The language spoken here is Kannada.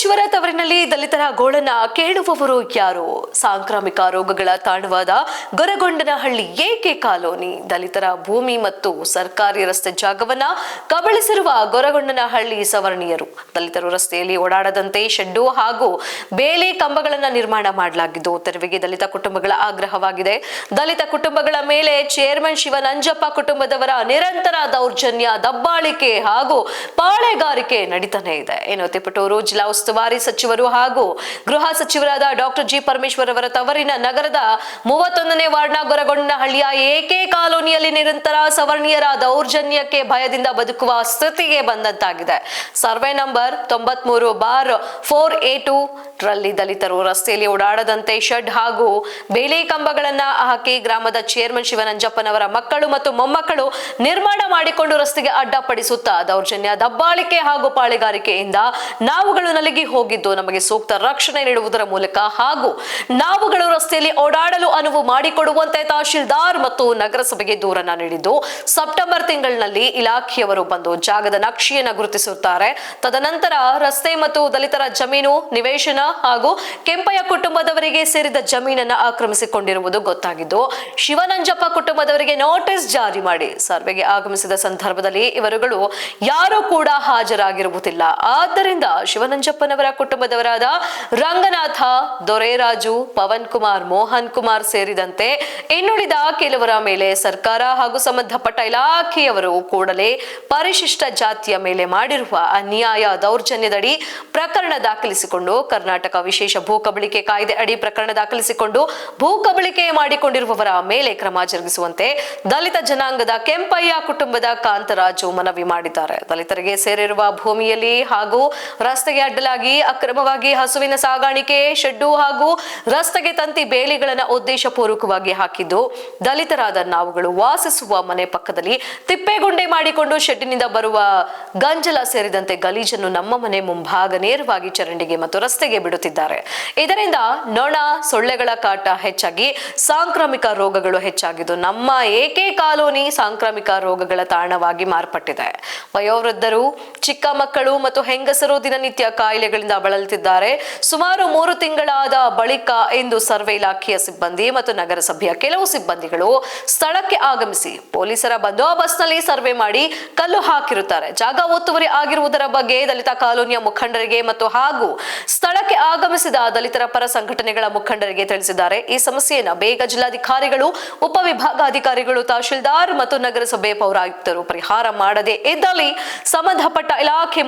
ಸಚಿವರ ತವರಿನಲ್ಲಿ ದಲಿತರ ಗೋಳನ್ನ ಕೇಳುವವರು ಯಾರು? ಸಾಂಕ್ರಾಮಿಕ ರೋಗಗಳ ತಾಣವಾದ ಗೊರಗೊಂಡನಹಳ್ಳಿ ಏಕೆ ಕಾಲೋನಿ ದಲಿತರ ಭೂಮಿ ಮತ್ತು ಸರ್ಕಾರಿ ರಸ್ತೆ ಜಾಗವನ್ನ ಕಬಳಿಸಿರುವ ಗೊರಗೊಂಡನಹಳ್ಳಿ ಸವರ್ಣೀಯರು. ದಲಿತರು ರಸ್ತೆಯಲ್ಲಿ ಓಡಾಡದಂತೆ ಶೆಡ್ಡು ಹಾಗೂ ಬೇಲಿ ಕಂಬಗಳನ್ನ ನಿರ್ಮಾಣ ಮಾಡಲಾಗಿದ್ದು ತೆರವಿಗೆ ದಲಿತ ಕುಟುಂಬಗಳ ಆಗ್ರಹವಾಗಿದೆ. ದಲಿತ ಕುಟುಂಬಗಳ ಮೇಲೆ ಚೇರ್ಮನ್ ಶಿವನಂಜಪ್ಪ ಕುಟುಂಬದವರ ನಿರಂತರ ದೌರ್ಜನ್ಯ, ದಬ್ಬಾಳಿಕೆ ಹಾಗೂ ಪಾಳೆಗಾರಿಕೆ ನಡೀತಾನೆ ಇದೆ. ಏನು ತಿಪಟೂರು ಜಿಲ್ಲಾ ಉಸ್ತುವಾರಿ ಸಚಿವರು ಹಾಗೂ ಗೃಹ ಸಚಿವರಾದ ಡಾಕ್ಟರ್ ಜಿ ಪರಮೇಶ್ವರ್ ಅವರ ತವರಿನ ನಗರದ 31ನೇ ವಾರ್ಡ್ನ ಗೊರಗೊಂಡನಹಳ್ಳಿಯ ಏಕೆ ಕಾಲೋನಿಯಲ್ಲಿ ನಿರಂತರ ಸವರ್ಣೀಯರ ದೌರ್ಜನ್ಯಕ್ಕೆ ಭಯದಿಂದ ಬದುಕುವ ಸ್ಥಿತಿಗೆ ಬಂದಂತಾಗಿದೆ. ಸರ್ವೆ ನಂಬರ್ 93/4A2 ರಲ್ಲಿ ದಲಿತರು ರಸ್ತೆಯಲ್ಲಿ ಓಡಾಡದಂತೆ ಶೆಡ್ ಹಾಗೂ ಬೇಲಿ ಕಂಬಗಳನ್ನ ಹಾಕಿ ಗ್ರಾಮದ ಚೇರ್ಮನ್ ಶಿವನಂಜಪ್ಪನವರ ಮಕ್ಕಳು ಮತ್ತು ಮೊಮ್ಮಕ್ಕಳು ನಿರ್ಮಾಣ ಮಾಡಿಕೊಂಡು ರಸ್ತೆಗೆ ಅಡ್ಡಪಡಿಸುತ್ತಾ ದೌರ್ಜನ್ಯ, ದಬ್ಬಾಳಿಕೆ ಹಾಗೂ ಪಾಳೆಗಾರಿಕೆಯಿಂದ ನಾವುಗಳು ನಲಗಿ ಹೋಗಿದ್ದು ನಮಗೆ ಸೂಕ್ತ ರಕ್ಷಣೆ ನೀಡುವುದರ ಮೂಲಕ ಹಾಗೂ ನಾವುಗಳು ರಸ್ತೆಯಲ್ಲಿ ಓಡಾಡಲು ಅನುವು ಮಾಡಿಕೊಡುವಂತೆ ತಹಶೀಲ್ದಾರ್ ಮತ್ತು ನಗರಸಭೆಗೆ ದೂರನ್ನ ನೀಡಿದ್ದು ಸೆಪ್ಟೆಂಬರ್ ತಿಂಗಳಿನಲ್ಲಿ ಇಲಾಖೆಯವರು ಬಂದು ಜಾಗದ ನಕ್ಷೆಯನ್ನು ಗುರುತಿಸುತ್ತಾರೆ. ತದನಂತರ ರಸ್ತೆ ಮತ್ತು ದಲಿತರ ಜಮೀನು, ನಿವೇಶನ ಹಾಗೂ ಕೆಂಪಯ್ಯ ಕುಟುಂಬದವರಿಗೆ ಸೇರಿದ ಜಮೀನನ್ನ ಆಕ್ರಮಿಸಿಕೊಂಡಿರುವುದು ಗೊತ್ತಾಗಿದ್ದು ಶಿವನಂಜಪ್ಪ ಕುಟುಂಬದವರಿಗೆ ನೋಟಿಸ್ ಜಾರಿ ಮಾಡಿ ಸರ್ವೆಗೆ ಆಗಮಿಸಿದ ಸಂದರ್ಭದಲ್ಲಿ ಇವರುಗಳು ಯಾರು ಕೂಡ ಹಾಜರಾಗಿರುವುದಿಲ್ಲ. ಆದ್ದರಿಂದ ಶಿವನಂಜಪ್ಪನವರ ಕುಟುಂಬದವರಾದ ರಂಗನಾಥ, ದೊರೆರಾಜು, ಪವನ್ ಕುಮಾರ್, ಮೋಹನ್ ಕುಮಾರ್ ಸೇರಿದಂತೆ ಇನ್ನುಳಿದ ಕೆಲವರ ಮೇಲೆ ಸರ್ಕಾರ ಹಾಗೂ ಸಂಬಂಧಪಟ್ಟ ಇಲಾಖೆಯವರು ಕೂಡಲೇ ಪರಿಶಿಷ್ಟ ಜಾತಿಯ ಮೇಲೆ ಮಾಡಿರುವ ಅನ್ಯಾಯ, ದೌರ್ಜನ್ಯದಡಿ ಪ್ರಕರಣ ದಾಖಲಿಸಿಕೊಂಡು ಕರ್ನಾಟಕ ವಿಶೇಷ ಭೂ ಕಬಳಿಕೆ ಕಾಯ್ದೆ ಅಡಿ ಪ್ರಕರಣ ದಾಖಲಿಸಿಕೊಂಡು ಭೂ ಕಬಳಿಕೆ ಮಾಡಿಕೊಂಡಿರುವವರ ಮೇಲೆ ಕ್ರಮ ಜರುಗಿಸುವಂತೆ ದಲಿತ ಜನಾಂಗದ ಕೆಂಪಯ್ಯ ಕುಟುಂಬದ ಕಾಂತರಾಜು ಮನವಿ ಮಾಡಿದ್ದಾರೆ. ದಲಿತರಿಗೆ ಸೇರಿರುವ ಭೂಮಿಯಲ್ಲಿ ಹಾಗೂ ರಸ್ತೆಗೆ ಅಡ್ಡಲಾಗಿ ಅಕ್ರಮವಾಗಿ ಹಸುವಿನ ಸಾಗಾಣಿಕೆ, ಶೆಡ್ಡು ಹಾಗೂ ರಸ್ತೆಗೆ ತಂತಿ ಬೇಲಿಗಳನ್ನು ಉದ್ದೇಶಪೂರ್ವಕವಾಗಿ ಹಾಕಿದ್ದು ದಲಿತರಾದ ನಾವುಗಳು ವಾಸಿಸುವ ಮನೆ ಪಕ್ಕದಲ್ಲಿ ತಿಪ್ಪೆಗುಂಡೆ ಮಾಡಿಕೊಂಡು ಶೆಡ್ಡಿನಿಂದ ಬರುವ ಗಂಜಲ ಸೇರಿದಂತೆ ಗಲೀಜನ್ನು ನಮ್ಮ ಮನೆ ಮುಂಭಾಗ ನೇರವಾಗಿ ಚರಂಡಿಗೆ ಮತ್ತು ರಸ್ತೆಗೆ ಬಿಡುತ್ತಿದ್ದಾರೆ. ಇದರಿಂದ ನೊಣ, ಸೊಳ್ಳೆಗಳ ಕಾಟ ಹೆಚ್ಚಾಗಿ ಸಾಂಕ್ರಾಮಿಕ ರೋಗಗಳು ಹೆಚ್ಚಾಗಿದ್ದು ನಮ್ಮ ಏಕೆ ಕಾಲೋನಿ ಸಾಂಕ್ರಾಮಿಕ ರೋಗಗಳ ತಾಣವಾಗಿ ಮಾರ್ಪಟ್ಟಿದೆ. ವಯೋವೃದ್ಧರು, ಚಿಕ್ಕ ಮಕ್ಕಳು ಮತ್ತು ಹೆಂಗಸರು ದಿನನಿತ್ಯ ಕಾಯಿಲೆಗಳಿಂದ ಬಳಲುತ್ತಿದ್ದಾರೆ. ಸುಮಾರು 3 ತಿಂಗಳಾದ ಬಳಿಕ ಇಂದು ಸರ್ವೆ ಇಲಾಖೆಯ ಸಿಬ್ಬಂದಿ ಮತ್ತು ನಗರಸಭೆಯ ಕೆಲವು ಸಿಬ್ಬಂದಿಗಳು ಸ್ಥಳಕ್ಕೆ ಆಗಮಿಸಿ ಪೊಲೀಸರ ಬಂದೋಬಸ್ತ್ನಲ್ಲಿ ಸರ್ವೆ ಮಾಡಿ ಕಲ್ಲು ಹಾಕಿರುತ್ತಾರೆ. ಜಾಗ ಒತ್ತುವರಿ ಆಗಿರುವುದರ ಬಗ್ಗೆ ದಲಿತ ಕಾಲೋನಿಯ ಮುಖಂಡರಿಗೆ ಮತ್ತು ಹಾಗೂ ಸ್ಥಳಕ್ಕೆ ಆಗಮಿಸಿದ ದಲಿತರ ಪರ ಸಂಘಟನೆಗಳ ಮುಖಂಡರಿಗೆ ತಿಳಿಸಿದ್ದಾರೆ. ಈ ಸಮಸ್ಯೆಯನ್ನು ಬೇಗ ಜಿಲ್ಲಾಧಿಕಾರಿಗಳು, ಉಪವಿಭಾಗಾಧಿಕಾರಿಗಳು, ತಹಶೀಲ್ದಾರ್ ಮತ್ತು ನಗರಸಭೆ ಪೌರಾಯುಕ್ತರು ಪರಿಹಾರ ಮಾಡದೇ ಇದ್ದಲ್ಲಿ ಸಂಬಂಧಪಟ್ಟ ಇಲಾಖೆ